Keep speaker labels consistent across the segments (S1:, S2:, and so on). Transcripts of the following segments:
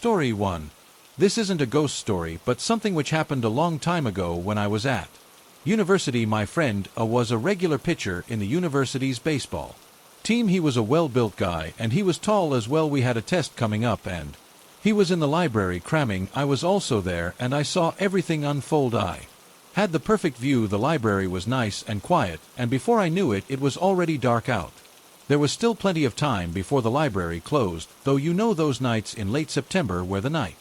S1: Story 1. This isn't a ghost story, but something which happened a long time ago when I was at university. My friend was a regular pitcher in the university's baseball team. He was a well-built guy, and he was tall as well. We had a test coming up, and he was in the library cramming. I was also there, and I saw everything unfold. I had the perfect view. The library was nice and quiet, and before I knew it, it was already dark out. There was still plenty of time before the library closed, though you know those nights in late September where the night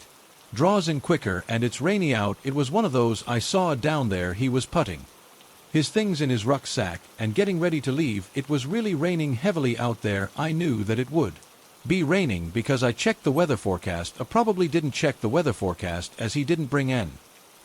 S1: draws in quicker and it's rainy out. It was one of those. I saw down there. He was putting his things in his rucksack and getting ready to leave. It was really raining heavily out there. I knew that it would be raining because I checked the weather forecast. I probably didn't check the weather forecast as he didn't bring an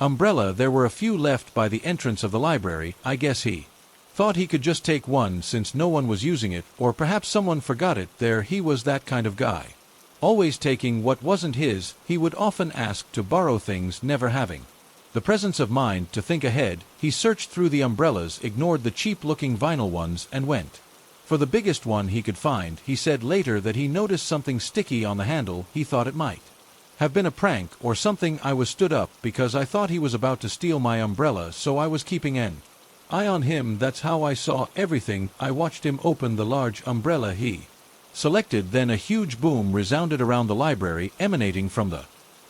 S1: umbrella. There were a few left by the entrance of the library. I guess he thought he could just take one since no one was using it, or perhaps someone forgot it there. He was that kind of guy, always taking what wasn't his. He would often ask to borrow things, never having the presence of mind to think ahead. He searched through the umbrellas, ignored the cheap-looking vinyl ones, and went for the biggest one he could find. He said later that he noticed something sticky on the handle. He thought it might have been a prank or something. I was stood up because I thought he was about to steal my umbrella, so I was keeping an eye on him. That's how I saw everything. I watched him open the large umbrella he selected. Then a huge boom resounded around the library, emanating from the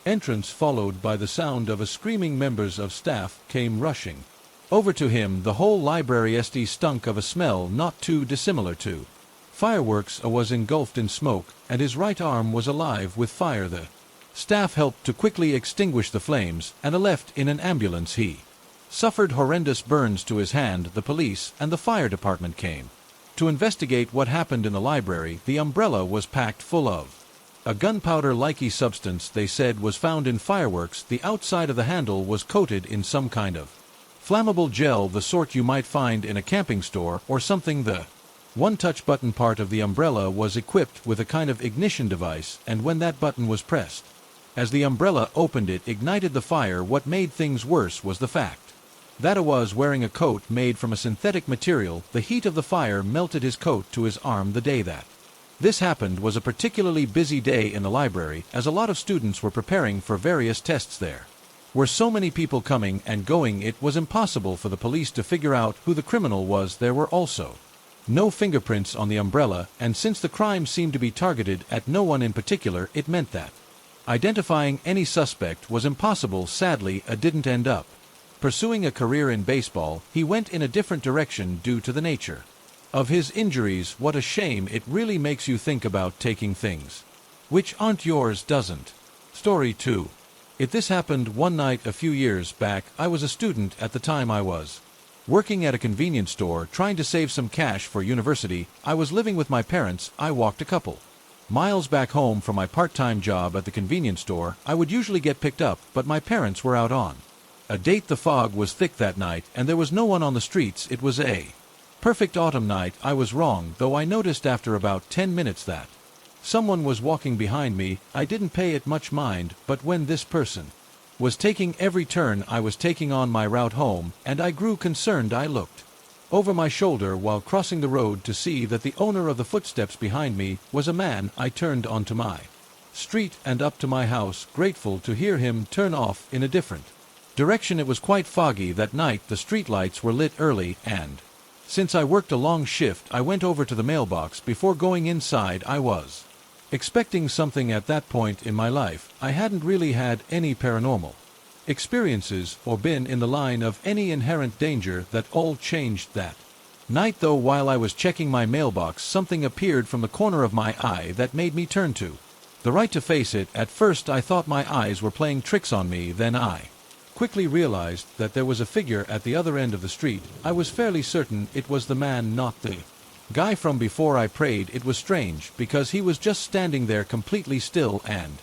S1: entrance, followed by the sound of a screaming. Members of staff came rushing over to him. The whole library stunk of a smell not too dissimilar to fireworks. Was engulfed in smoke, and his right arm was alive with fire. The staff helped to quickly extinguish the flames, and left in an ambulance. He suffered horrendous burns to his hand. The police and the fire department came to investigate what happened in the library. The umbrella was packed full of a gunpowder-like substance they said was found in fireworks. The outside of the handle was coated in some kind of flammable gel, the sort you might find in a camping store or something. The one-touch button part of the umbrella was equipped with a kind of ignition device, and when that button was pressed, as the umbrella opened, it ignited the fire. What made things worse was the fact that was wearing a coat made from a synthetic material. The heat of the fire melted his coat to his arm. The day that this happened was a particularly busy day in the library, as a lot of students were preparing for various tests. There were so many people coming and going, it was impossible for the police to figure out who the criminal was. There were also no fingerprints on the umbrella, and since the crime seemed to be targeted at no one in particular, it meant that identifying any suspect was impossible. Sadly, A didn't end up pursuing a career in baseball. He went in a different direction due to the nature of his injuries. What a shame. It really makes you think about taking things which aren't yours, doesn't? Story 2. This happened one night a few years back. I was a student at the time. I was working at a convenience store trying to save some cash for university. I was living with my parents. I walked a couple miles back home from my part-time job at the convenience store. I would usually get picked up, but my parents were out on a date. The fog was thick that night, and there was no one on the streets. It was a perfect autumn night. I was wrong, though. I noticed after about 10 minutes that someone was walking behind me. I didn't pay it much mind, but when this person was taking every turn I was taking on my route home, and I grew concerned. I looked over my shoulder while crossing the road to see that the owner of the footsteps behind me was a man. I turned onto my street and up to my house, grateful to hear him turn off in a different direction. It was quite foggy that night. The streetlights were lit early, and since I worked a long shift, I went over to the mailbox. Before going inside, I was expecting something. At that point in my life, I hadn't really had any paranormal experiences or been in the line of any inherent danger. That all changed that night, though. While I was checking my mailbox, something appeared from the corner of my eye that made me turn to the right to face it. At first I thought my eyes were playing tricks on me, then I quickly realized that there was a figure at the other end of the street. I was fairly certain it was the man, not the guy from before. I prayed. It was strange because he was just standing there completely still, and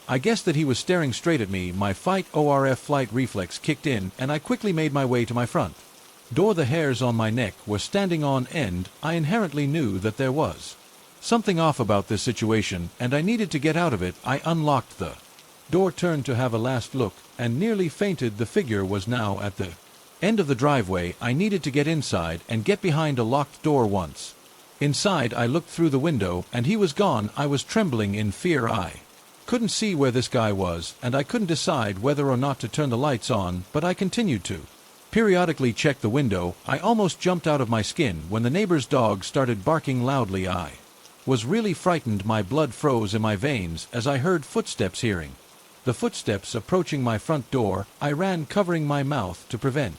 S1: I guessed that he was staring straight at me. My flight reflex kicked in, and I quickly made my way to my front door. The hairs on my neck were standing on end. I inherently knew that there was something off about this situation, and I needed to get out of it. I unlocked the door, turned to have a last look, and nearly fainted. The figure was now at the end of the driveway. I needed to get inside and get behind a locked door. Once inside, I looked through the window, and he was gone. I was trembling in fear. I Couldn't see where this guy was, and I couldn't decide whether or not to turn the lights on, but I continued to periodically check the window. I almost jumped out of my skin when the neighbor's dog started barking loudly. I was really frightened. My blood froze in my veins as I heard footsteps. Hearing the footsteps approaching my front door, I ran, covering my mouth to prevent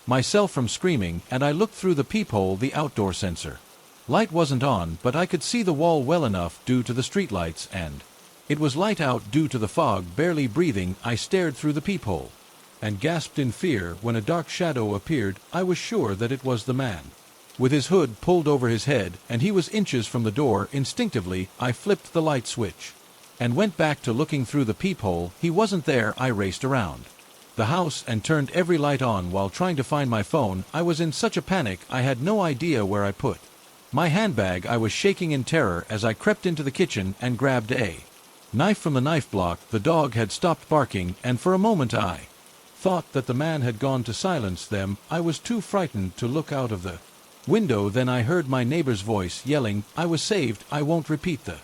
S1: myself from screaming, and I looked through the peephole. The outdoor sensor light wasn't on, but I could see the wall well enough due to the streetlights, and it was light out due to the fog. Barely breathing, I stared through the peephole and gasped in fear when a dark shadow appeared. I was sure that it was the man, with his hood pulled over his head, and he was inches from the door. Instinctively, I flipped the light switch and went back to looking through the peephole. He wasn't there. I raced around the house and turned every light on while trying to find my phone. I was in such a panic I had no idea where I put my handbag. I was shaking in terror as I crept into the kitchen and grabbed a knife from the knife block. The dog had stopped barking, and for a moment I thought that the man had gone to silence them. I was too frightened to look out of the window. Then I heard my neighbor's voice yelling, "I was saved." I won't repeat the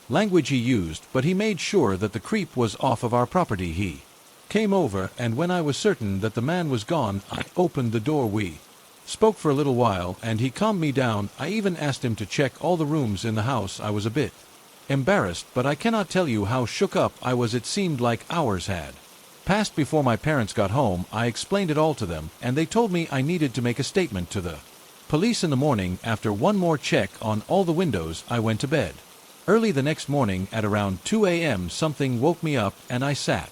S1: language he used, but he made sure that the creep was off of our property. He came over, and when I was certain that the man was gone, I opened the door. We spoke for a little while, and he calmed me down. I even asked him to check all the rooms in the house. I was a bit embarrassed, but I cannot tell you how shook up I was. It seemed like hours had passed before my parents got home. I explained it all to them, and they told me I needed to make a statement to the police in the morning. After one more check on all the windows, I went to bed. Early the next morning at around 2 a.m. something woke me up, and I sat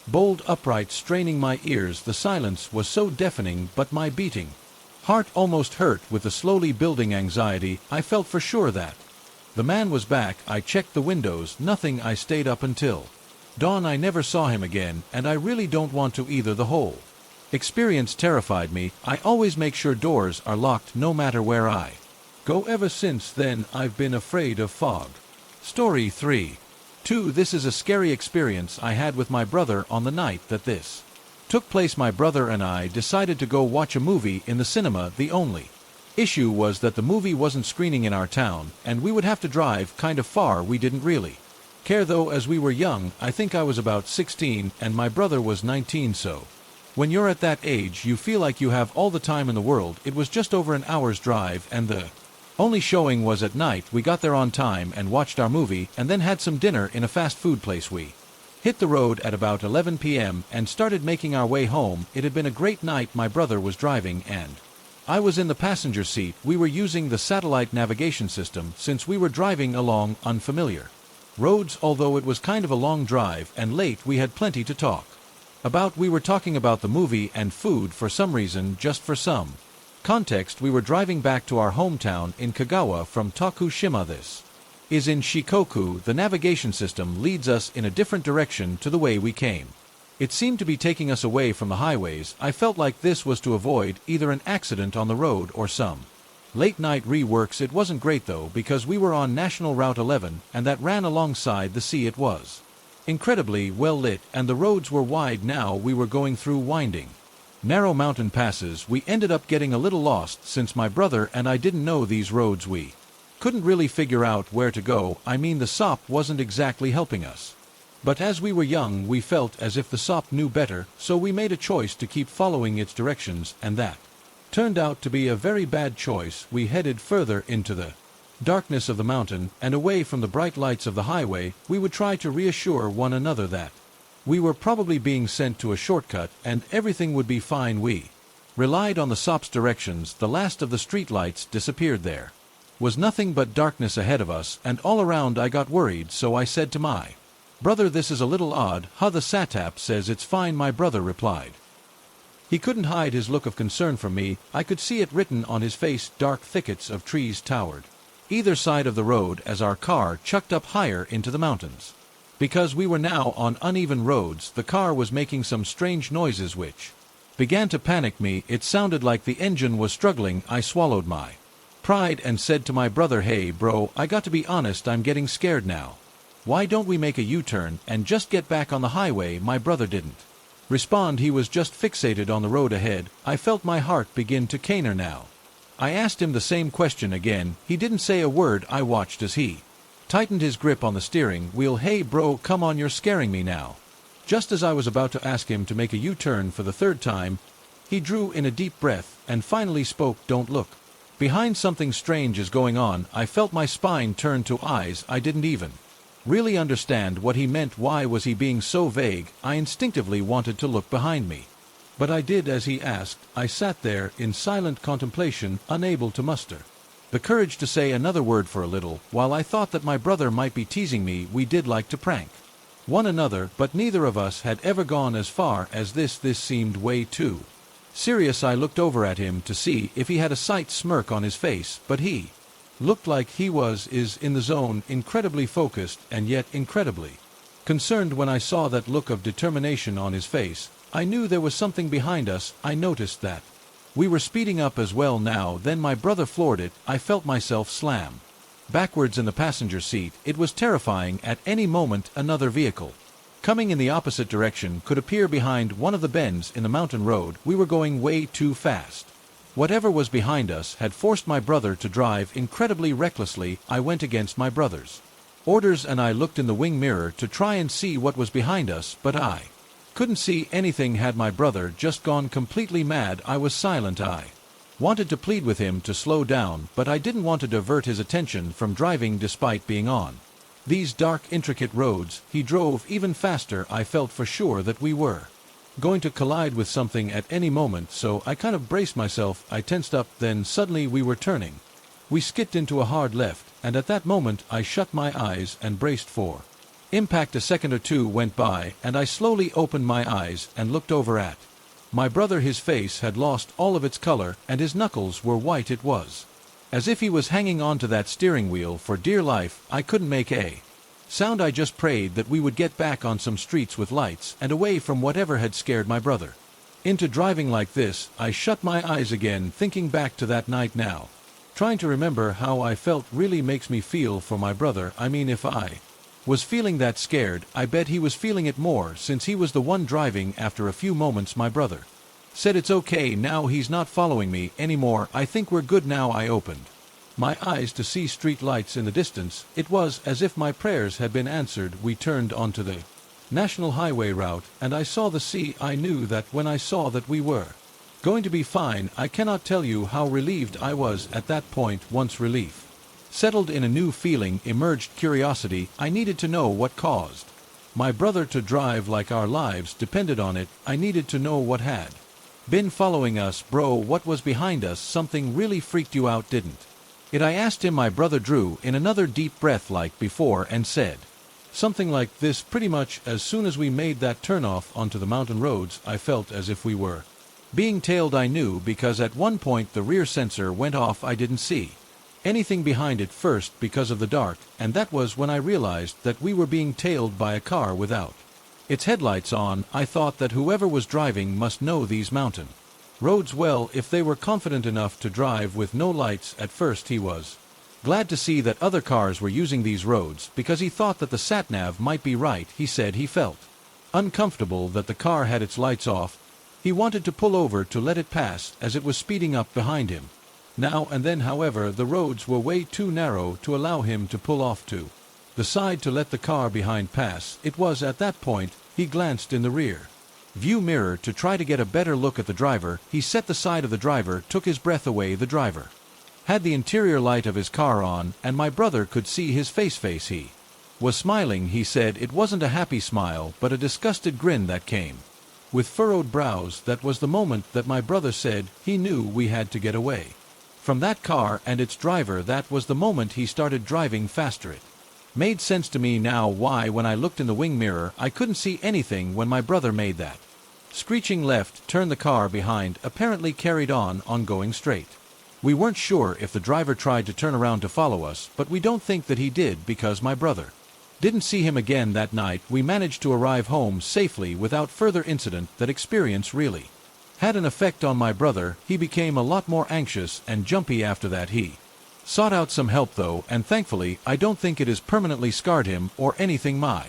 S1: bolt upright, straining my ears. The silence was so deafening, but my beating heart almost hurt with the slowly building anxiety. I felt for sure that the man was back. I checked the windows. Nothing. I stayed up until dawn. I never saw him again, and I really don't want to either. The whole experience terrified me. I always make sure doors are locked no matter where I go. Ever since then, I've been afraid of fog. Story 3-2. This is a scary experience I had with my brother on the night that this took place. My brother and I decided to go watch a movie in the cinema. The only issue was that the movie wasn't screening in our town, and we would have to drive kind of far. We didn't really care though, as we were young. I think I was about 16 and my brother was 19, so when you're at that age you feel like you have all the time in the world. It was just over an hour's drive, and the only showing was at night. We got there on time and watched our movie, and then had some dinner in a fast food place. We hit the road at about 11 p.m. and started making our way home. It had been a great night. My brother was driving and I was in the passenger seat. We were using the satellite navigation system since we were driving along unfamiliar roads. Although it was kind of a long drive and late, we had plenty to talk about. We were talking about the movie and food for some reason. Just for some context, we were driving back to our hometown in Kagawa from Tokushima. This is in Shikoku. The navigation system leads us in a different direction to the way we came. It seemed to be taking us away from the highways. I felt like this was to avoid either an accident on the road or some late-night reworks. It wasn't great though, because we were on National Route 11, and that ran alongside the sea. It was incredibly well lit, and the roads were wide. Now we were going through winding, narrow mountain passes. We ended up getting a little lost since my brother and I didn't know these roads. We couldn't really figure out where to go. I mean, the SOP wasn't exactly helping us. But as we were young, we felt as if the SOP knew better, so we made a choice to keep following its directions, and that turned out to be a very bad choice. We headed further into the darkness of the mountain, and away from the bright lights of the highway. We would try to reassure one another that we were probably being sent to a shortcut, and everything would be fine. We relied on the SOP's directions. The last of the streetlights disappeared. There was nothing but darkness ahead of us, and all around. I got worried, so I said to my brother, "This is a little odd." "Huh, the Satap says it's fine," my brother replied. He couldn't hide his look of concern from me. I could see it written on his face. Dark thickets of trees towered either side of the road as our car chucked up higher into the mountains. Because we were now on uneven roads, the car was making some strange noises which began to panic me. It sounded like the engine was struggling. I swallowed my pride and said to my brother, "Hey bro, I got to be honest, I'm getting scared now. Why don't we make a U-turn and just get back on the highway?" My brother didn't respond. He was just fixated on the road ahead. I felt my heart begin to caner now. I asked him the same question again. He didn't say a word. I watched as he tightened his grip on the steering wheel. "Hey bro, come on, you're scaring me now." Just as I was about to ask him to make a U-turn for the third time, he drew in a deep breath and finally spoke. "Don't look. Behind, something strange is going on." I felt my spine turn to eyes. I didn't even really understand what he meant. Why was he being so vague? I instinctively wanted to look behind me. But I did as he asked. I sat there in silent contemplation, unable to muster the courage to say another word for a little. While I thought that my brother might be teasing me, we did like to prank one another, but neither of us had ever gone as far as this. This seemed way too serious. I looked over at him to see if he had a slight smirk on his face, but he looked like he is in the zone, incredibly focused and yet incredibly concerned. When I saw that look of determination on his face, I knew there was something behind us. I noticed that we were speeding up as well now. Then my brother floored it. I felt myself slam backwards in the passenger seat. It was terrifying. At any moment another vehicle coming in the opposite direction could appear behind one of the bends in the mountain road. We were going way too fast. Whatever was behind us had forced my brother to drive incredibly recklessly. I went against my brother's orders and I looked in the wing mirror to try and see what was behind us, but I couldn't see anything. Had my brother just gone completely mad? I was silent. I wanted to plead with him to slow down, but I didn't want to divert his attention from driving despite being on these dark, intricate roads. He drove even faster. I felt for sure that we were going to collide with something at any moment, so I kind of braced myself. I tensed up. Then suddenly we were turning. We skidded into a hard left, and at that moment I shut my eyes and braced for impact. A second or two went by, and I slowly opened my eyes and looked over at my brother. His face had lost all of its color, and his knuckles were white. It was as if he was hanging on to that steering wheel for dear life. I couldn't make a sound. I just prayed that we would get back on some streets with lights and away from whatever had scared my brother into driving like this. I shut my eyes again, thinking back to that night now. Trying to remember how I felt really makes me feel for my brother. I mean, if I was feeling that scared, I bet he was feeling it more, since he was the one driving. After a few moments my brother said, "It's okay now, he's not following me anymore. I think we're good now." I opened my eyes to see street lights in the distance. It was as if my prayers had been answered. We turned onto the national highway route, and I saw the sea. I knew that when I saw that we were going to be fine. I cannot tell you how relieved I was at that point. Once relief settled in, a new feeling emerged: curiosity. I needed to know what caused my brother to drive like our lives depended on it. I needed to know what had been following us. "Bro, what was behind us? Something really freaked you out, didn't it?" I asked him. My brother drew in another deep breath like before and said something like this: "Pretty much as soon as we made that turnoff onto the mountain roads, I felt as if we were being tailed." I knew because at one point the rear sensor went off. I didn't see anything behind it first because of the dark, and that was when I realized that we were being tailed by a car without its headlights on. I thought that whoever was driving must know these mountain roads well, if they were confident enough to drive with no lights. At first he was glad to see that other cars were using these roads, because he thought that the sat-nav might be right. He said he felt uncomfortable that the car had its lights off. He wanted to pull over to let it pass as it was speeding up behind him. Now and then, however, the roads were way too narrow to allow him to pull off to the side to let the car behind pass. It was at that point he glanced in the rear view mirror to try to get a better look at the driver. He set the side of the driver, took his breath away. The driver had the interior light of his car on, and my brother could see his face. He was smiling. He said it wasn't a happy smile, but a disgusted grin that came with furrowed brows. That was the moment that my brother said he knew we had to get away from that car and its driver. That was the moment he started driving faster. It made sense to me now why, when I looked in the wing mirror, I couldn't see anything when my brother made that screeching left turn. The car behind apparently carried on going straight. We weren't sure if the driver tried to turn around to follow us, but we don't think that he did, because my brother didn't see him again that night. We managed to arrive home safely without further incident. That experience really had an effect on my brother. He became a lot more anxious and jumpy after that. He sought out some help though, and thankfully I don't think it has permanently scarred him or anything. My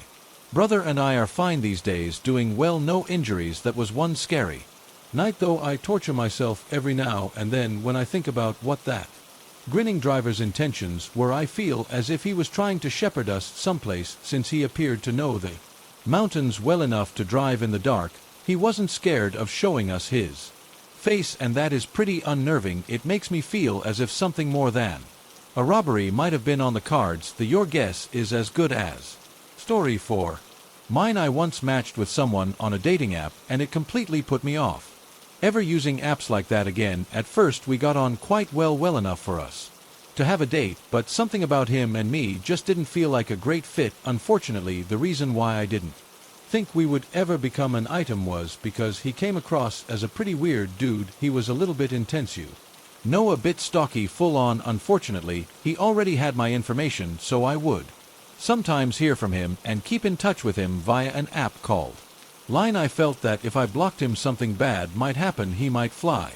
S1: brother and I are fine these days, doing well, no injuries. That was one scary night though. I torture myself every now and then when I think about what that Grinning driver's intentions were, I feel, as if he was trying to shepherd us someplace, since he appeared to know the mountains well enough to drive in the dark. He wasn't scared of showing us his face, and that is pretty unnerving. It makes me feel as if something more than a robbery might have been on the cards. Your guess is as good as. Story 4. Mine. I once matched with someone on a dating app, and it completely put me off ever using apps like that again. At first we got on quite well enough for us to have a date, but something about him and me just didn't feel like a great fit. Unfortunately, the reason why I didn't think we would ever become an item was because he came across as a pretty weird dude. He was a little bit intense, a bit stocky, full on. Unfortunately, he already had my information, so I would sometimes hear from him and keep in touch with him via an app called Line. I felt that if I blocked him, something bad might happen. He might fly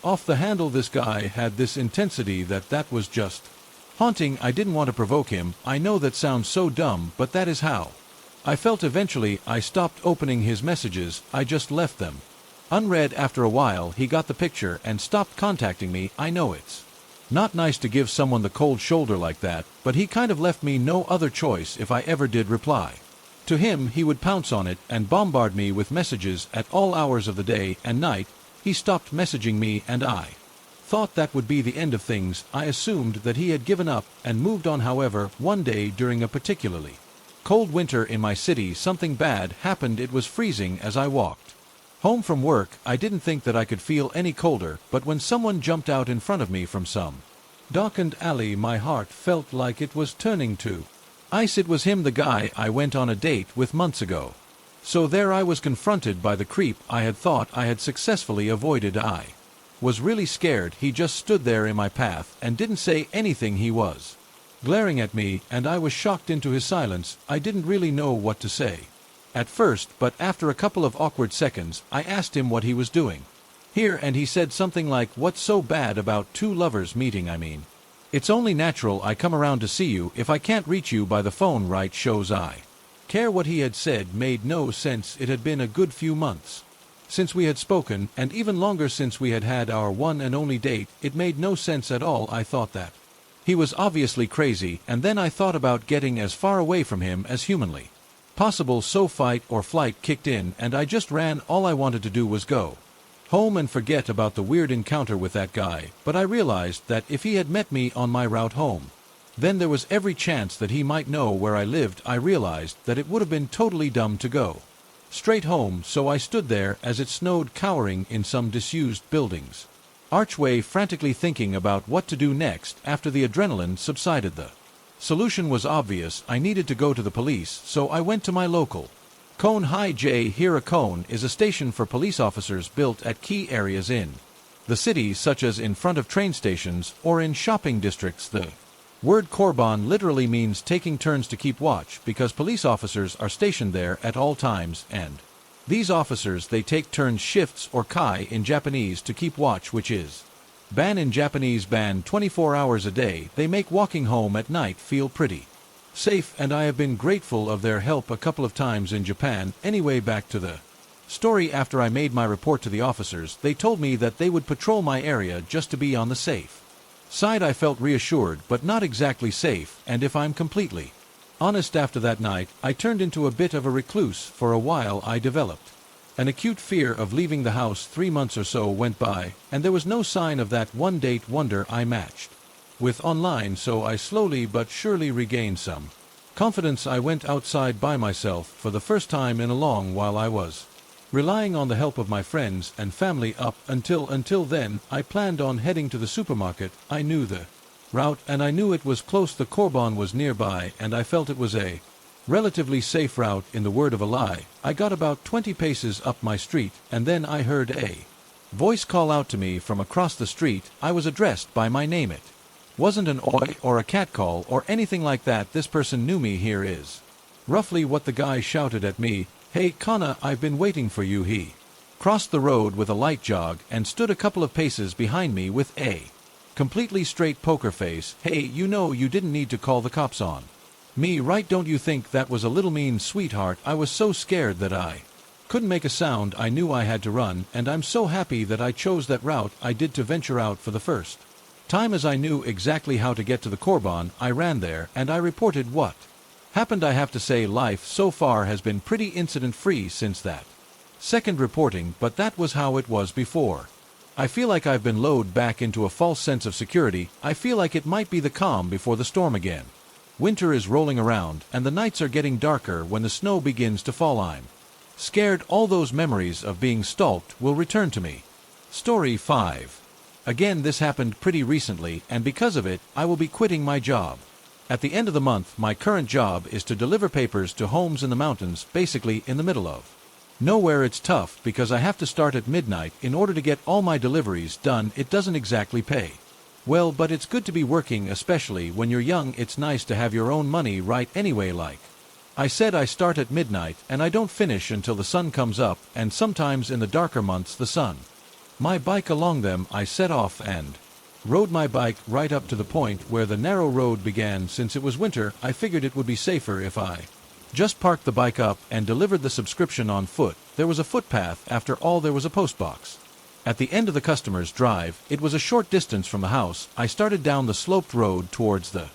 S1: off the handle. This guy had this intensity that was just haunting. I didn't want to provoke him. I know that sounds so dumb, but that is how I felt. Eventually, I stopped opening his messages. I just left them unread. After a while, he got the picture and stopped contacting me. I know it's not nice to give someone the cold shoulder like that, but he kind of left me no other choice. If I ever did reply to him, he would pounce on it and bombard me with messages at all hours of the day and night. He stopped messaging me, and I thought that would be the end of things. I assumed that he had given up and moved on. However, one day during a particularly cold winter in my city, something bad happened. It was freezing as I walked home from work. I didn't think that I could feel any colder, but when someone jumped out in front of me from some darkened alley, my heart felt like it was turning to ice. It was him, the guy I went on a date with months ago. So there I was, confronted by the creep I had thought I had successfully avoided. I was really scared. He just stood there in my path and didn't say anything. He was glaring at me, and I was shocked into his silence. I didn't really know what to say at first, but after a couple of awkward seconds, I asked him what he was doing here, and he said something like, "What's so bad about two lovers meeting? I mean, it's only natural I come around to see you if I can't reach you by the phone, right? Shows I care." What he had said made no sense. It had been a good few months since we had spoken, and even longer since we had had our one and only date. It made no sense at all. I thought that he was obviously crazy, and then I thought about getting as far away from him as humanly possible. So fight or flight kicked in, and I just ran. All I wanted to do was go home and forget about the weird encounter with that guy. But I realized that if he had met me on my route home, then there was every chance that he might know where I lived. I realized that it would have been totally dumb to go straight home, so I stood there as it snowed, cowering in some disused building's archway, frantically thinking about what to do next. After the adrenaline subsided, the solution was obvious. I needed to go to the police, so I went to my local cone. Hi Jay here. A cone is a station for police officers built at key areas in the city, such as in front of train stations or in shopping districts. The word korban literally means taking turns to keep watch, because police officers are stationed there at all times, and these officers, they take turns, shifts, or kai in Japanese, to keep watch, which is ban in Japanese, ban 24 hours a day. They make walking home at night feel pretty safe, and I have been grateful of their help a couple of times in Japan. Anyway, back to the story. After I made my report to the officers, they told me that they would patrol my area just to be on the safe side. I felt reassured, but not exactly safe, and if I'm completely honest, after that night, I turned into a bit of a recluse. For a while I developed an acute fear of leaving the house. 3 months or so went by, and there was no sign of that one date wonder I matched with online, so I slowly but surely regained some confidence. I went outside by myself for the first time in a long while. I was relying on the help of my friends and family up until then. I planned on heading to the supermarket. I knew the route, and I knew it was close. The Korban was nearby, and I felt it was a relatively safe route. In the word of a lie, I got about 20 paces up my street, and then I heard a voice call out to me from across the street. I was addressed by my name. It wasn't an oi or a cat call or anything like that. This person knew me. Here is roughly what the guy shouted at me. "Hey Kana, I've been waiting for you." He crossed the road with a light jog and stood a couple of paces behind me with a completely straight poker face. "Hey, you know you didn't need to call the cops on me, right? Don't you think that was a little mean, sweetheart?" I was so scared that I couldn't make a sound. I knew I had to run, and I'm so happy that I chose that route I did to venture out for the first Time as I knew exactly how to get to the Korban, I ran there and I reported what happened. I have to say life so far has been pretty incident-free since that second reporting, but that was how it was before. I feel like I've been lulled back into a false sense of security. I feel like it might be the calm before the storm again. Winter is rolling around, and the nights are getting darker when the snow begins to fall. I'm scared all those memories of being stalked will return to me. Story 5. Again, this happened pretty recently, and because of it, I will be quitting my job. At the end of the month, my current job is to deliver papers to homes in the mountains, basically in the middle of nowhere. It's tough because I have to start at midnight in order to get all my deliveries done. It doesn't exactly pay well, but it's good to be working, especially when you're young. It's nice to have your own money, right? Anyway, like I said, I start at midnight and I don't finish until the sun comes up, and sometimes in the darker months the sun. My bike along them, I set off and rode my bike right up to the point where the narrow road began. Since it was winter, I figured it would be safer if I just parked the bike up and delivered the subscription on foot. There was a footpath. After all, there was a postbox at the end of the customer's drive. It was a short distance from the house. I started down the sloped road towards the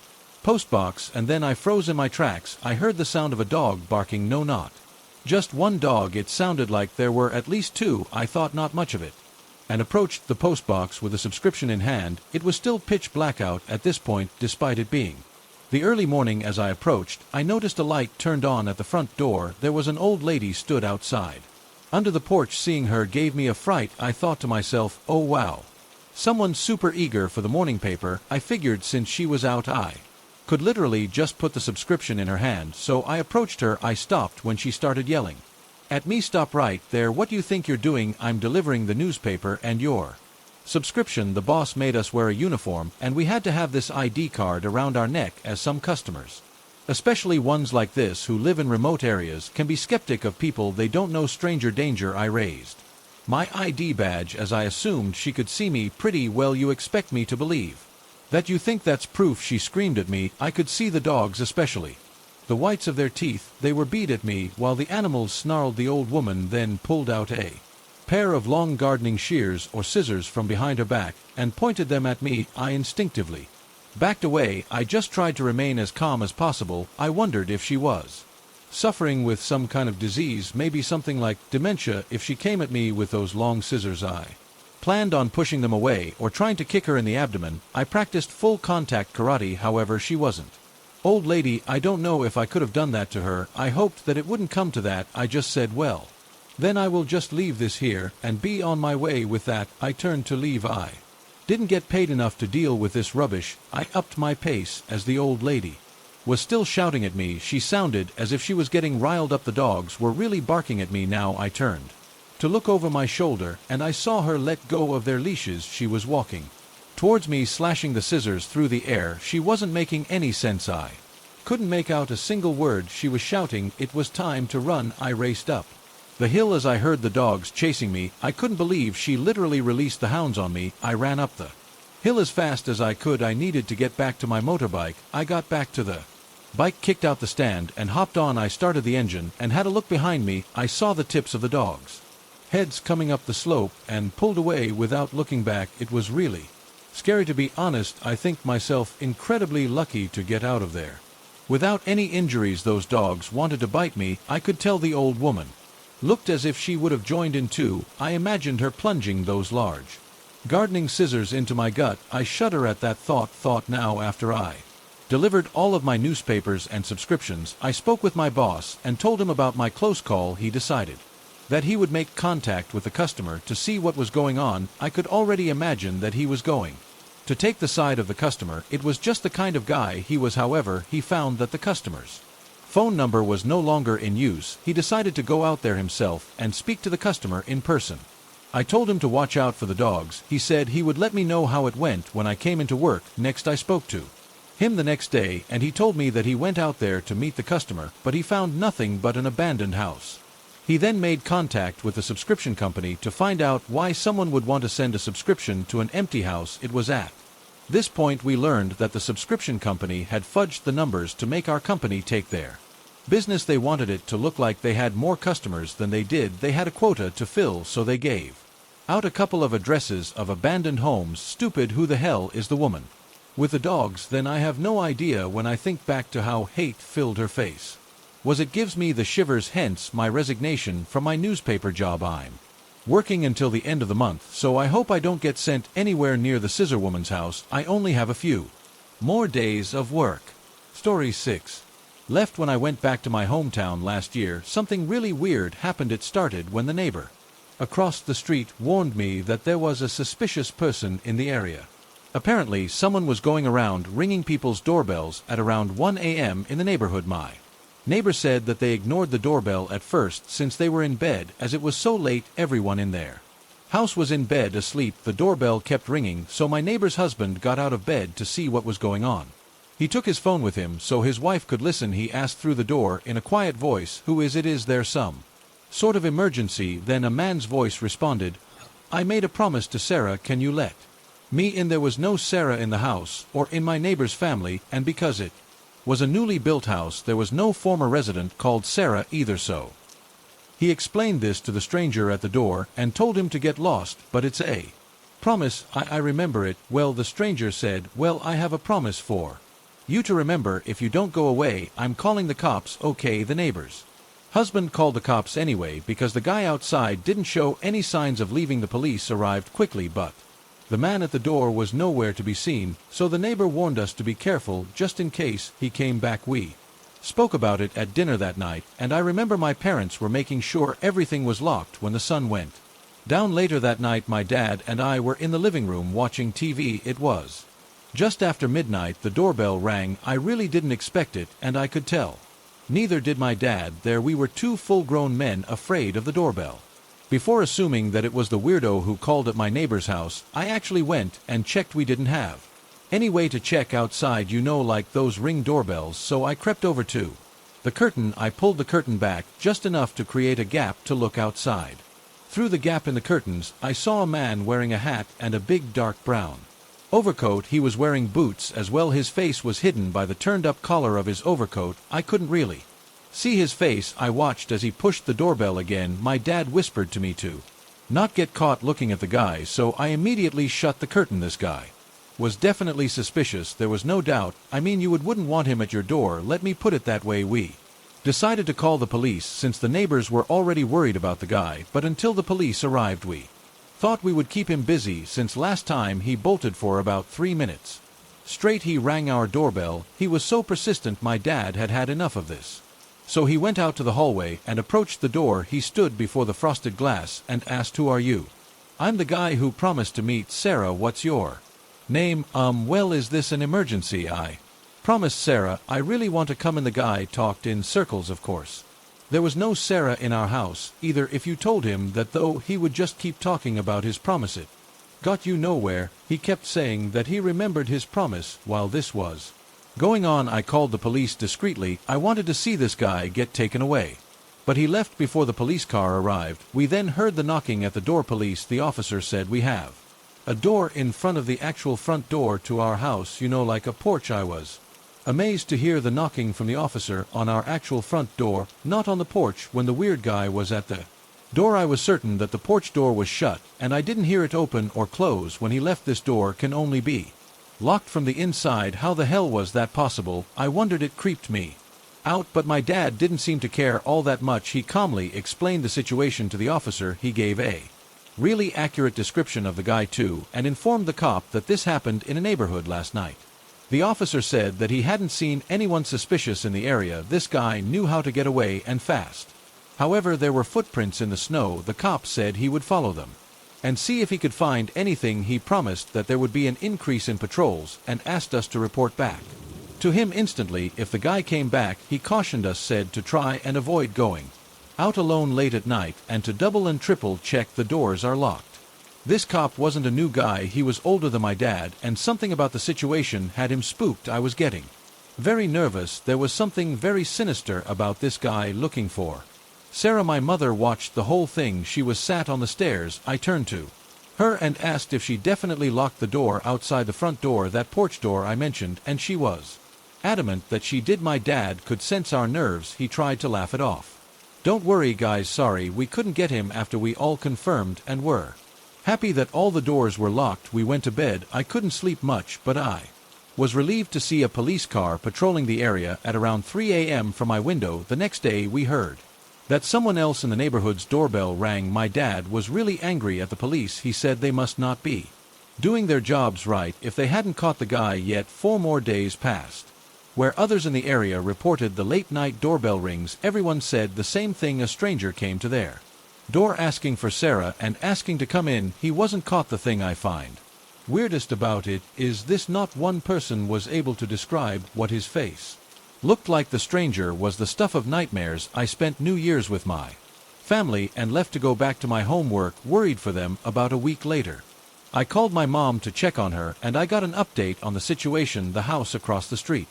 S1: postbox, and then I froze in my tracks. I heard the sound of a dog barking. No, not just one dog. It sounded like there were at least two. I thought not much of it and approached the postbox with a subscription in hand. It was still pitch black out at this point, despite it being the early morning. As I approached, I noticed a light turned on at the front door. There was an old lady stood outside under the porch. Seeing her gave me a fright. I thought to myself, oh wow, someone super eager for the morning paper. I figured since she was out, I could literally just put the subscription in her hand, so I approached her. I stopped when she started yelling at me. Stop right there. What do you think you're doing? I'm delivering the newspaper and your subscription. The boss made us wear a uniform, and we had to have this ID card around our neck, as some customers, especially ones like this who live in remote areas, can be skeptic of people they don't know. Stranger danger. I raised my ID badge as I assumed she could see me pretty well. You expect me to believe that you think that's proof? She screamed at me. I could see the dogs, especially the whites of their teeth. They were beat at me while the animals snarled. The old woman then pulled out a pair of long gardening shears or scissors from behind her back and pointed them at me. I instinctively backed away. I just tried to remain as calm as possible. I wondered if she was suffering with some kind of disease, maybe something like dementia. If she came at me with those long scissors, I planned on pushing them away or trying to kick her in the abdomen. I practiced full contact karate, however she wasn't. Old lady, I don't know if I could have done that to her. I hoped that it wouldn't come to that. I just said, well, then I will just leave this here and be on my way. With that, I turned to leave. I didn't get paid enough to deal with this rubbish. I upped my pace as the old lady was still shouting at me. She sounded as if she was getting riled up. The dogs were really barking at me now. I turned to look over my shoulder, and I saw her let go of their leashes. She was walking towards me, slashing the scissors through the air. She wasn't making any sense. I couldn't make out a single word she was shouting. It was time to run. I raced up the hill as I heard the dogs chasing me. I couldn't believe she literally released the hounds on me. I ran up the hill as fast as I could. I needed to get back to my motorbike. I got back to the bike, kicked out the stand, and hopped on. I started the engine and had a look behind me. I saw the tips of the dogs' heads coming up the slope and pulled away without looking back. It was really scary, to be honest. I think myself incredibly lucky to get out of there without any injuries. Those dogs wanted to bite me. I could tell the old woman looked as if she would have joined in too. I imagined her plunging those large gardening scissors into my gut. I shudder at that thought. Now, after I delivered all of my newspapers and subscriptions, I spoke with my boss and told him about my close call. He decided that he would make contact with the customer to see what was going on. I could already imagine that he was going to take the side of the customer. It was just the kind of guy he was. However, he found that the customer's phone number was no longer in use. He decided to go out there himself and speak to the customer in person. I told him to watch out for the dogs. He said he would let me know how it went when I came into work next. I spoke to him the next day, and he told me that he went out there to meet the customer, but he found nothing but an abandoned house. He then made contact with the subscription company to find out why someone would want to send a subscription to an empty house. It was at this point we learned that the subscription company had fudged the numbers to make our company take their business. They wanted it to look like they had more customers than they did. They had a quota to fill, so they gave Out a couple of addresses of abandoned homes. Stupid, who the hell is the woman? With the dogs, then I have no idea when I think back to how hate filled her face. It gives me the shivers, hence my resignation from my newspaper job. I'm working until the end of the month, so I hope I don't get sent anywhere near the scissor woman's house. I only have a few more days of work. Story 6. Left when I went back to my hometown last year. Something really weird happened. It started when the neighbor across the street warned me that there was a suspicious person in the area. Apparently, someone was going around ringing people's doorbells at around 1 a.m. in the neighborhood. My neighbor said that they ignored the doorbell at first since they were in bed, as it was so late. Everyone in their house was in bed asleep. The doorbell kept ringing, so my neighbor's husband got out of bed to see what was going on. He took his phone with him so his wife could listen. He asked through the door in a quiet voice, "Who is it? Is there some sort of emergency?" Then a man's voice responded, "I made a promise to Sarah, can you let me in?" There was no Sarah in the house or in my neighbor's family, and because it was a newly built house, there was no former resident called Sarah either. So he explained this to the stranger at the door and told him to get lost. "But it's a promise, I remember it." Well, the stranger said, "Well, I have a promise for you to remember. If you don't go away, I'm calling the cops." Okay, the neighbor's husband called the cops anyway because the guy outside didn't show any signs of leaving. The police arrived quickly, but the man at the door was nowhere to be seen, so the neighbor warned us to be careful just in case he came back. We spoke about it at dinner that night, and I remember my parents were making sure everything was locked when the sun went down. Later that night, my dad and I were in the living room watching TV. It was just after midnight. The doorbell rang. I really didn't expect it, and I could tell neither did my dad. There we were, two full-grown men afraid of the doorbell. Before assuming that it was the weirdo who called at my neighbor's house, I actually went and checked. We didn't have any way to check outside, like those Ring doorbells, so I crept over to the curtain. I pulled the curtain back just enough to create a gap to look outside. Through the gap in the curtains, I saw a man wearing a hat and a big dark brown overcoat. He was wearing boots as well. His face was hidden by the turned-up collar of his overcoat. I couldn't really see his face. I watched as he pushed the doorbell again. My dad whispered to me to not get caught looking at the guy, so I immediately shut the curtain. This guy was definitely suspicious, there was no doubt. I mean, you wouldn't want him at your door, let me put it that way. We decided to call the police since the neighbors were already worried about the guy, but until the police arrived, we thought we would keep him busy since last time he bolted for about 3 minutes straight. He rang our doorbell. He was so persistent, my dad had had enough of this. So he went out to the hallway and approached the door. He stood before the frosted glass and asked, "Who are you?" "I'm the guy who promised to meet Sarah." "What's your name?" Well, is this an emergency?" "I promised Sarah. I really want to come in." The guy talked in circles. Of course, there was no Sarah in our house either. If you told him that, though, he would just keep talking about his promise. It got you nowhere. He kept saying that he remembered his promise while this was going on. I called the police discreetly. I wanted to see this guy get taken away, but he left before the police car arrived. We then heard the knocking at the door. Police. The officer said, "We have a door in front of the actual front door to our house, like a porch." I was amazed to hear the knocking from the officer on our actual front door, not on the porch. When the weird guy was at the door, I was certain that the porch door was shut, and I didn't hear it open or close when he left. This door can only be locked from the inside. How the hell was that possible? I wondered. It creeped me out, but my dad didn't seem to care all that much. He calmly explained the situation to the officer. He gave a really accurate description of the guy too, and informed the cop that this happened in a neighborhood last night. The officer said that he hadn't seen anyone suspicious in the area. This guy knew how to get away, and fast. However, there were footprints in the snow. The cop said he would follow them and see if he could find anything. He promised that there would be an increase in patrols and asked us to report back to him instantly if the guy came back. He cautioned us, said to try and avoid going out alone late at night and to double and triple check the doors are locked. This cop wasn't a new guy. He was older than my dad, and something about the situation had him spooked. I was getting very nervous. There was something very sinister about this guy looking for Sarah. My mother watched the whole thing. She was sat on the stairs. I turned to her and asked if she definitely locked the door outside the front door, that porch door I mentioned, and she was adamant that she did. My dad could sense our nerves. He tried to laugh it off. "Don't worry, guys, sorry we couldn't get him after we all confirmed and were Happy that all the doors were locked, we went to bed. I couldn't sleep much, but I was relieved to see a police car patrolling the area at around 3 a.m. from my window. The next day we heard that someone else in the neighborhood's doorbell rang. My dad was really angry at the police. He said they must not be doing their jobs right if they hadn't caught the guy yet. 4 more days passed, where others in the area reported the late-night doorbell rings. Everyone said the same thing. A stranger came to their door asking for Sarah and asking to come in. He wasn't caught. The thing I find weirdest about it is this: not one person was able to describe what his face looked like. The stranger was the stuff of nightmares. I spent New Year's with my family and left to go back to my homework, worried for them. About a week later, I called my mom to check on her, and I got an update on the situation. The house across the street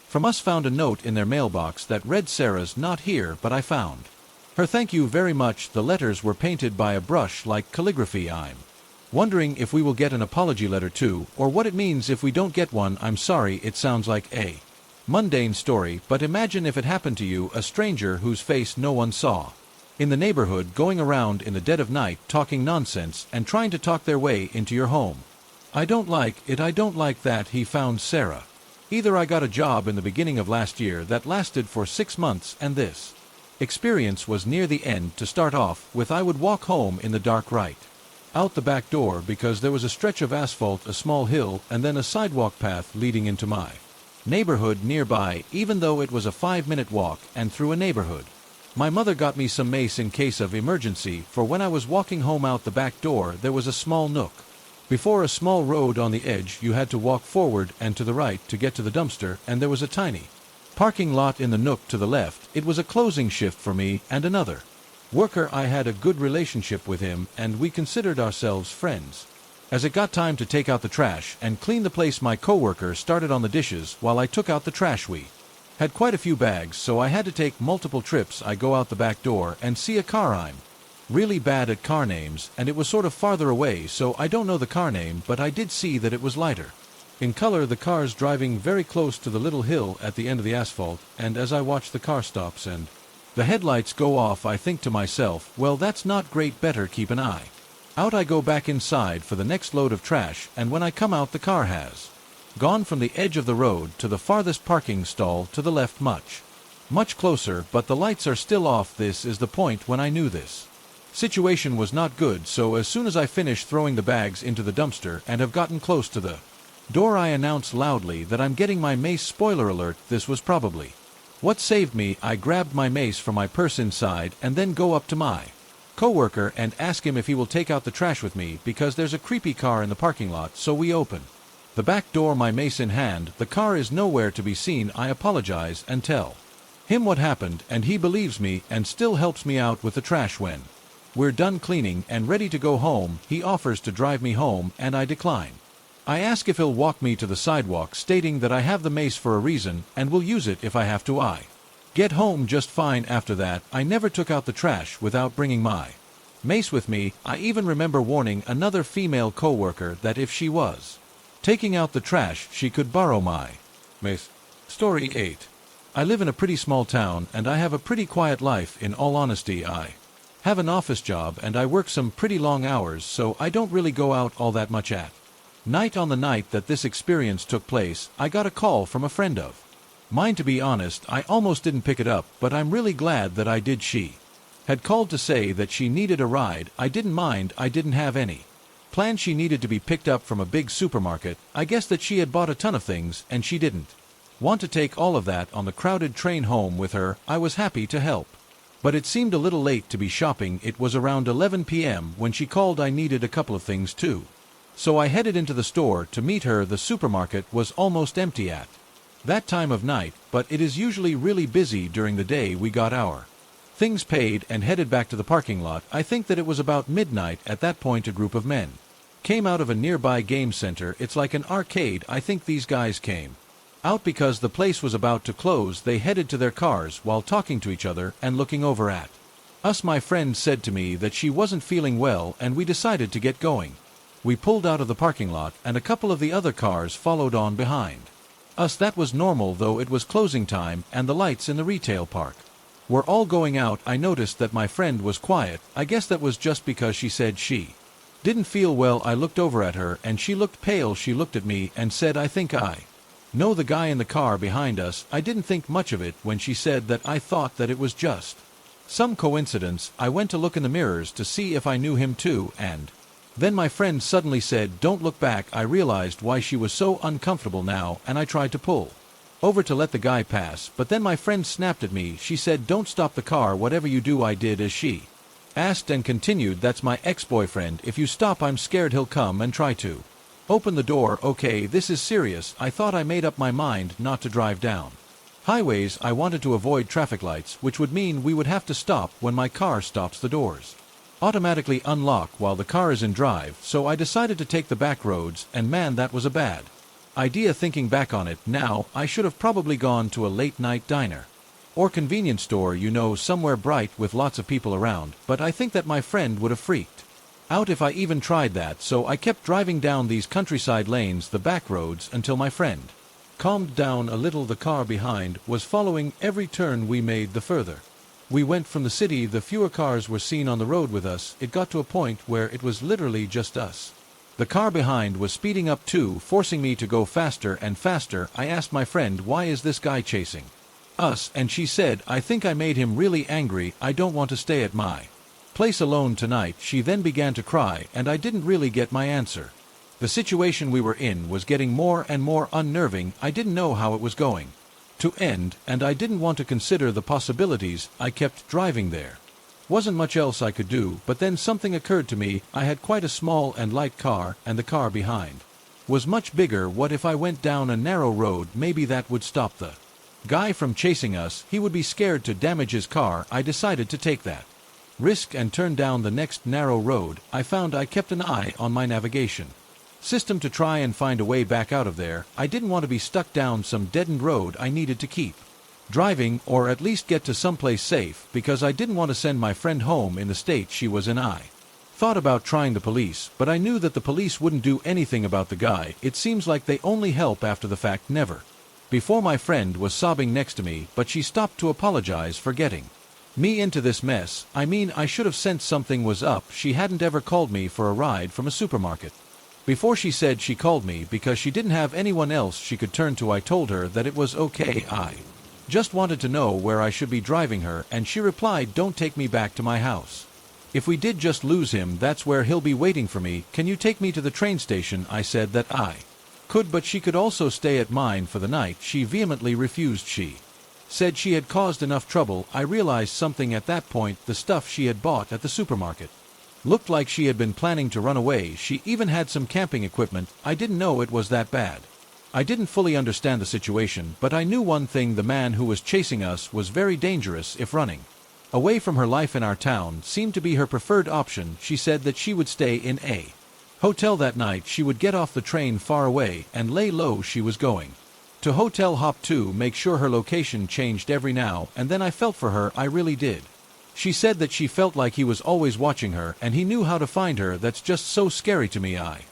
S1: from us found a note in their mailbox that read, "Sarah's not here, but I found her. Thank you very much." The letters were painted by a brush like calligraphy. I'm wondering if we will get an apology letter too, or what it means if we don't get one. I'm sorry, it sounds like a mundane story, but imagine if it happened to you, a stranger whose face no one saw in the neighborhood, going around in the dead of night talking nonsense and trying to talk their way into your home. I don't like it. I don't like that he found Sarah either. I got a job in the beginning of last year that lasted for 6 months, and this experience was near the end. To start off with, I would walk home in the dark right out the back door because there was a stretch of asphalt, a small hill, and then a sidewalk path leading into my neighborhood nearby, even though it was a 5-minute walk and through a neighborhood. My mother got me some mace in case of emergency, for when I was walking home out the back door there was a small nook before a small road on the edge. You had to walk forward and to the right to get to the dumpster, and there was a tiny parking lot in the nook to the left. It was a closing shift for me and another worker. I had a good relationship with him, and we considered ourselves friends. As it got time to take out the trash and clean the place, my coworker started on the dishes while I took out the trash. We had quite a few bags, so I had to take multiple trips. I go out the back door and see a car. I'm really bad at car names, and it was sort of farther away, so I don't know the car name, but I did see that it was lighter in color. The car's driving very close to the little hill at the end of the asphalt, and as I watch, the car stops and the headlights go off. I think to myself, well, that's not great, better keep an eye out. I go back inside for the next load of trash, and when I come out, the car has gone from the edge of the road to the farthest parking stall to the left, much closer, but the lights are still off. This is the point when I knew this situation was not good, so as soon as I finish throwing the bags into the dumpster and have gotten close to the door, I announce loudly that I'm getting my mace. Spoiler alert, this was probably what saved me. I grabbed my mace from my purse inside and then go up to my coworker and ask him if he will take out the trash with me because there's a creepy car in the parking lot. So we open the back door, my mace in hand. The car is nowhere to be seen. I apologize and tell him what happened, and he believes me and still helps me out with the trash. When we're done cleaning and ready to go home, he offers to drive me home, and I decline. I ask if he'll walk me to the sidewalk, stating that I have the mace for a reason and will use it if I have to. I get home just fine. After that, I never took out the trash without bringing my mace with me. I even remember warning another female coworker that if she was taking out the trash, she could borrow my mace. Story 8. I live in a pretty small town, and I have a pretty quiet life. In all honesty, I have an office job and I work some pretty long hours, so I don't really go out all that much at night. On the night that this experience took place, I got a call from a friend of mine. To be honest, I almost didn't pick it up, but I'm really glad that I did. She had called to say that she needed a ride. I didn't mind. I didn't have any plan. She needed to be picked up from a big supermarket. I guess that she had bought a ton of things and she didn't want to take all of that on the crowded train home with her. I was happy to help, but it seemed a little late to be shopping. It was around 11 p.m. when she called. I needed a couple of things too, so I headed into the store to meet her. The supermarket was almost empty at that time of night, but it is usually really busy during the day. We got our things paid and headed back to the parking lot. I think that it was about midnight. At that point, a group of men came out of a nearby game center. It's like an arcade. I think these guys came out because the place was about to close. They headed to their cars while talking to each other and looking over at us. My friend said to me that she wasn't feeling well, and we decided to get going. We pulled out of the parking lot, and a couple of the other cars followed on behind us. That was normal, though it was closing time and the lights in the retail park were all going out. I noticed that my friend was quiet. I guess that was just because she said she Didn't feel well. I looked over at her and she looked pale. She looked at me and said, I think I know the guy in the car behind us. I didn't think much of it when she said that. I thought that it was just some coincidence. I went to look in the mirrors to see if I knew him too, and then my friend suddenly said, don't look back. I realized why she was so uncomfortable now, and I tried to pull over to let the guy pass, but then my friend snapped at me. She said, don't stop the car, whatever you do. I did as she asked and continued, that's my ex-boyfriend. If you stop, I'm scared he'll come and try to open the door. Okay, this is serious. I thought I made up my mind not to drive down highways. I wanted to avoid traffic lights, which would mean we would have to stop when my car stops. The doors automatically unlock while the car is in drive, so I decided to take the back roads, and man, that was a bad idea. Thinking back on it now, I should have probably gone to a late-night diner or convenience store, somewhere bright with lots of people around, but I think that my friend would have freaked out if I even tried that, so I kept driving down these countryside lanes, the back roads, until my friend calmed down a little. The car behind was following every turn we made. The further we went from the city, the fewer cars were seen on the road with us. It got to a point where it was literally just us. The car behind was speeding up too, forcing me to go faster and faster. I asked my friend, why is this guy chasing us? And she said, I think I made him really angry. I don't want to stay at my place alone tonight. She then began to cry, and I didn't really get my answer. The situation we were in was getting more and more unnerving. I didn't know how it was going to end, and I didn't want to consider the possibilities. I kept driving. There wasn't much else I could do, but then something occurred to me. I had quite a small and light car, and the car behind was much bigger. What if I went down a narrow road? Maybe that would stop the guy from chasing us. He would be scared to damage his car. I decided to take that risk and turn down the next narrow road. I found I kept an eye on my navigation system to try and find a way back out of there. I didn't want to be stuck down some dead-end road. I needed to keep driving, or at least get to someplace safe, because I didn't want to send my friend home in the state she was in. I thought about trying the police, but I knew that the police wouldn't do anything about the guy. It seems like they only help after the fact. Never before. My friend was sobbing next to me, but she stopped to apologize for getting me into this mess. I mean, I should have sensed something was up. She hadn't ever called me for a ride from a supermarket before. She said she called me because she didn't have anyone else she could turn to. I told her that it was okay. I just wanted to know where I should be driving her, and she replied, don't take me back to my house. If we did just lose him, that's where he'll be waiting for me. Can you take me to the train station? I said that I could, but she could also stay at mine for the night. She vehemently refused. She said she had caused enough trouble. I realized something at that point. The stuff she had bought at the supermarket looked like she had been planning to run away. She even had some camping equipment. I didn't know it was that bad. I didn't fully understand the situation, but I knew one thing: the man who was chasing us was very dangerous. If running away from her life in our town seemed to be her preferred option, she said that she would stay in a hotel that night. She would get off the train far away and lay low. She was going to hotel hop to make sure her location changed every now and then. I felt for her, I really did. She said that she felt like he was always watching her and he knew how to find her. That's just so scary to me. I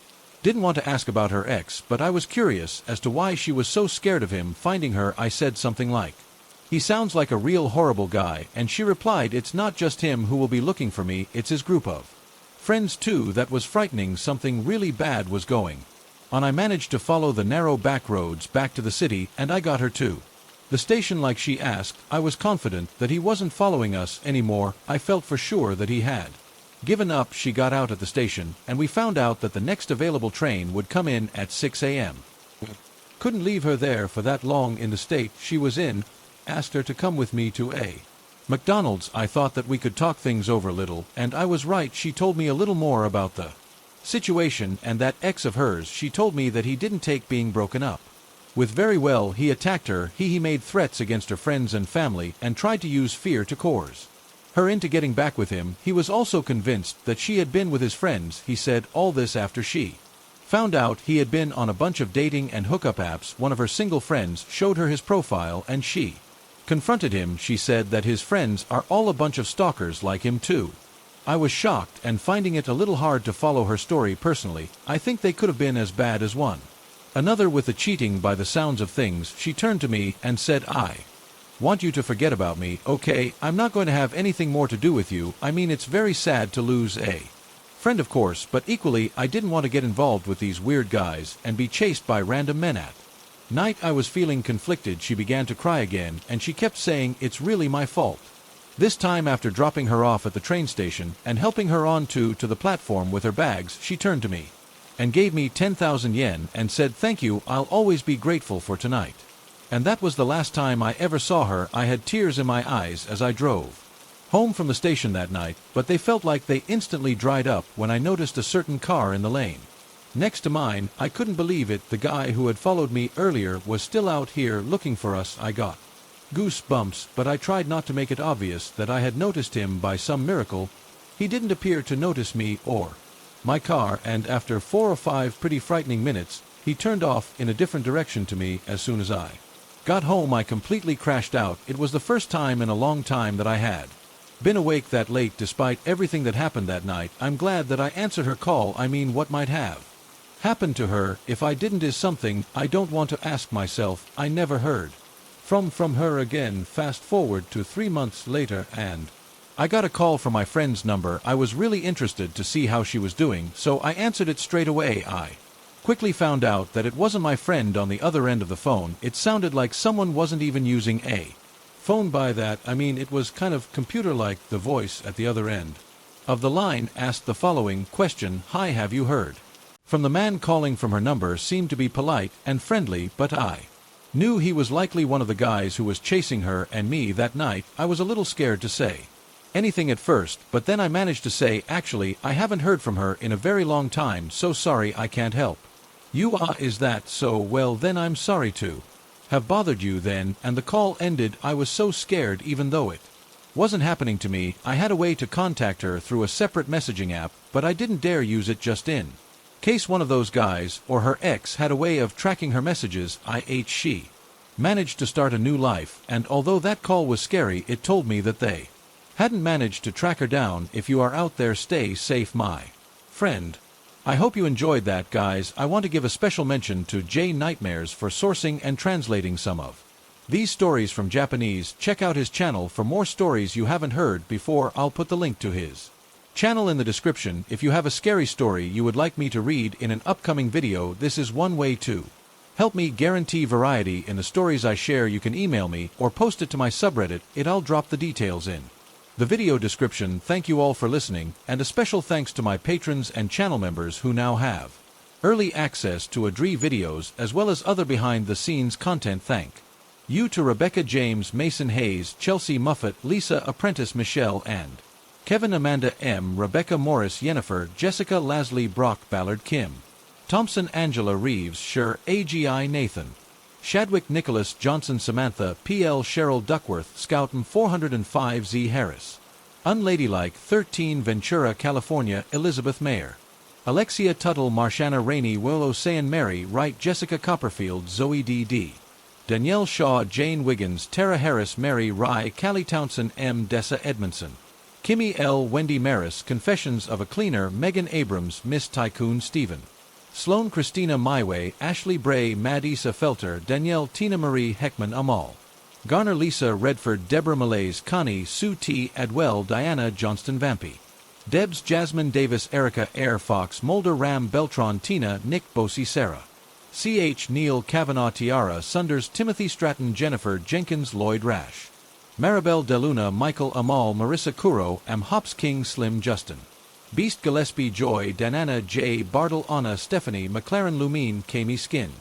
S1: didn't want to ask about her ex, but I was curious as to why she was so scared of him finding her. I said something like, he sounds like a real horrible guy, and she replied, it's not just him who will be looking for me, it's his group of friends too. That was frightening. Something really bad was going on. I managed to follow the narrow back roads back to the city, and I got her to the station like she asked. I was confident that he wasn't following us anymore. I felt for sure that he had given up. She got out at the station, and we found out that the next available train would come in at 6 a.m. Couldn't leave her there for that long in the state she was in. Asked her to come with me to a McDonald's. I thought that we could talk things over a little, and I was right. She told me a little more about the situation and that ex of hers. She told me that he didn't take being broken up with very well. He attacked her. He made threats against her friends and family and tried to use fear to coerce her into getting back with him. He was also convinced that she had been with his friends. He said all this after she found out he had been on a bunch of dating and hookup apps. One of her single friends showed her his profile, and she confronted him. She said that his friends are all a bunch of stalkers like him too. I was shocked and finding it a little hard to follow her story personally. I think they could have been as bad as one another with the cheating by the sounds of things. She turned to me and said, I want you to forget about me, okay? I'm not going to have anything more to do with you. I mean, it's very sad to lose a Friend of course, but equally I didn't want to get involved with these weird guys and be chased by random men at night. I was feeling conflicted. She began to cry again, and she kept saying it's really my fault. This time, after dropping her off at the train station and helping her on to the platform with her bags, she turned to me and gave me 10,000 yen and said, "Thank you, I'll always be grateful for tonight." And that was the last time I ever saw her. I had tears in my eyes as I drove home from the station that night, but they felt like they instantly dried up when I noticed a certain car in the lane next to mine. I couldn't believe it. The guy who had followed me earlier was still out here looking for us. I got goosebumps, but I tried not to make it obvious that I had noticed him. By some miracle, he didn't appear to notice me or my car, and after 4 or 5 pretty frightening minutes, he turned off in a different direction to me. As soon as I got home, I completely crashed out. It was the first time in a long time that I had been awake that late. Despite everything that happened that night, I'm glad that I answered her call. I mean, what might have happened to her if I didn't is something I don't want to ask myself. I never heard from her again. Fast forward to 3 months later, and I got a call from my friend's number. I was really interested to see how she was doing, so I answered it straight away. I quickly found out that it wasn't my friend on the other end of the phone. It sounded like someone wasn't even using a phone. By that I mean it was kind of computer-like. The voice at the other end of the line asked the following question: "Hi, have you heard from the man?" Calling from her number seemed to be polite and friendly, but I knew he was likely one of the guys who was chasing her and me that night. I was a little scared to say anything at first, but then I managed to say, "Actually, I haven't heard from her in a very long time, so sorry I can't help you." "Ah, is that so? Well then I'm sorry to have bothered you then," and the call ended. I was so scared. Even though it wasn't happening to me, I had a way to contact her through a separate messaging app, but I didn't dare use it just in case one of those guys or her ex had a way of tracking her messages. She managed to start a new life, and although that call was scary, it told me that they hadn't managed to track her down. If you are out there, stay safe, my friend. I hope you enjoyed that, guys. I want to give a special mention to JNightmares for sourcing and translating some of these stories from Japanese. Check out his channel for more stories you haven't heard before. I'll put the link to his channel in the description. If you have a scary story you would like me to read in an upcoming video, this is one way to help me guarantee variety in the stories I share. You can email me or post it to my subreddit. I'll drop the details in the video description. Thank you all for listening, and a special thanks to my patrons and channel members who now have early access to Adri videos as well as other behind-the-scenes content. Thank you to Rebecca James, Mason Hayes, Chelsea Muffet, Lisa Apprentice, Michelle and Kevin, Amanda M, Rebecca Morris, Yennefer, Jessica, Lasley, Brock, Ballard, Kim Thompson, Angela Reeves, Sher, AGI, Nathan Shadwick, Nicholas Johnson, Samantha PL, Cheryl Duckworth, Scouten 405, Z Harris, Unladylike 13, Ventura, California, Elizabeth Mayer, Alexia Tuttle, Marshana Rainey, Willow Sayan, Mary Wright, Jessica Copperfield, Zoe D.D., Danielle Shaw, Jane Wiggins, Tara Harris, Mary Rye, Callie Townsend, M. Dessa Edmondson, Kimmy L. Wendy Maris, Confessions of a Cleaner, Megan Abrams, Miss Tycoon, Stephen Sloan, Christina Myway, Ashley Bray, Madisa Felter, Danielle, Tina Marie Heckman, Amal Garner, Lisa Redford, Deborah Malays, Connie, Sue T. Adwell, Diana Johnston, Vampy Debs, Jasmine Davis, Erica Air Fox, Mulder, Ram Beltron, Tina, Nick Bosie, Sarah C.H. Neil, Kavanaugh, Tiara Sunders, Timothy Stratton, Jennifer Jenkins, Lloyd Rash, Maribel DeLuna, Michael Amal, Marissa Kuro, Am Hops King, Slim Justin, Beast Gillespie, Joy, Danana J, Bartle, Anna, Stephanie, McLaren, Lumine, Kami Skin,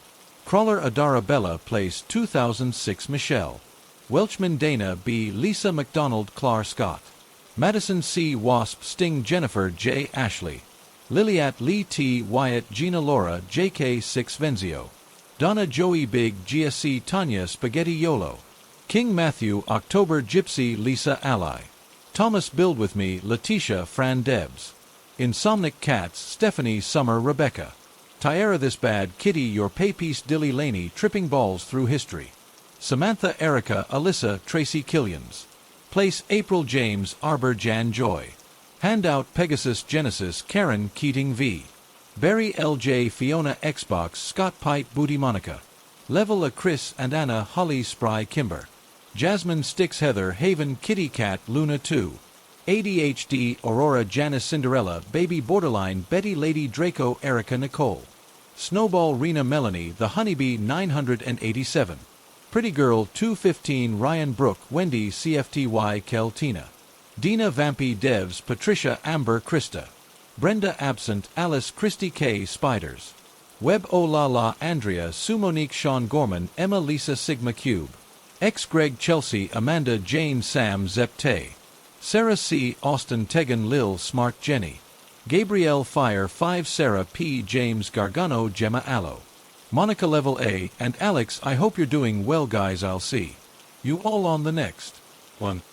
S1: Crawler, Adara, Bella, Place 2006, Michelle Welchman, Dana B, Lisa McDonald, Clar Scott, Madison C, Wasp, Sting, Jennifer J, Ashley, Liliat, Lee T, Wyatt, Gina, Laura, JK 6, Venzio, Donna, Joey, Big, GSC, Tanya, Spaghetti, Yolo, King Matthew, October, Gypsy, Lisa, Ally, Thomas, Build With Me, Letitia, Fran, Debs, Insomnic Cats, Stephanie, Summer, Rebecca, Tyara, This Bad, Kitty, Your Pay Piece, Dilly Laney, Tripping Balls Through History, Samantha, Erica, Alyssa, Tracy Killians, Place, April, James, Arbor, Jan, Joy, Handout, Pegasus, Genesis, Karen, Keating V, Barry, LJ, Fiona, Xbox, Scott, Pite, Booty, Monica, Level, A, Chris and Anna, Holly, Spry, Kimber, Jasmine, Sticks, Heather, Haven, Kitty Cat, Luna 2, ADHD Aurora Janice Cinderella Baby Borderline Betty Lady Draco Erica Nicole. Snowball Rena Melanie The Honeybee 987. Pretty Girl 215 Ryan Brooke Wendy CFTY Kel Tina. Dina Vampy Devs Patricia Amber Krista. Brenda Absent Alice Christy K Spiders. Web O La La Andrea Sue Monique Sean Gorman Emma Lisa Sigma Cube. X Greg Chelsea Amanda Jane Sam Zepte. Sarah C. Austin Tegan Lil Smart Jenny. Gabrielle Fire 5 Sarah P. James Gargano Gemma Allo. Monica Level A and Alex I hope you're doing well guys I'll see you all on the next one.